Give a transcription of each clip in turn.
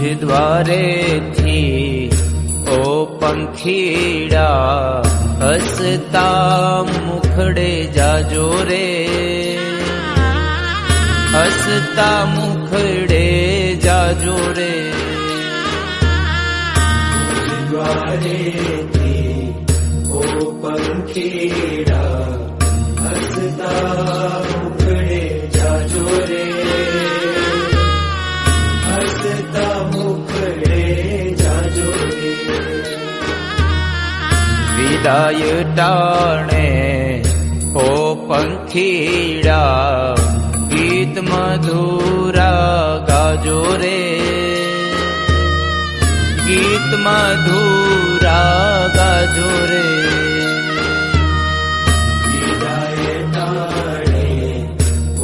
द्वारे थी ओ पंखीड़ा हसता मुखड़े जाजो रे हसता मुखड़े जाजो रे द्वारे थी ओ पंखीड़ा हसता मुखड़े जाजो रे हसता मुखड़े जाजो रे विदाय टाणे ओ पंखीड़ा गीत मधुरा गाजो रे गीत मधुरा गाजो रे विदाय टाणे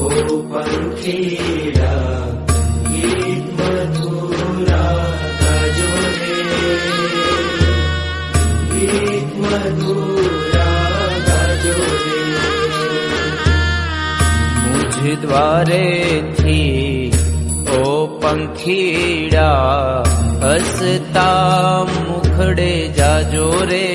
ओ पंखीड़ा गीत मधुरा गाजो रे गीत मधुरा गाजो रे मुझ द्वारे थी ओ पंखीड़ा हसता मुखड़े जाजो रे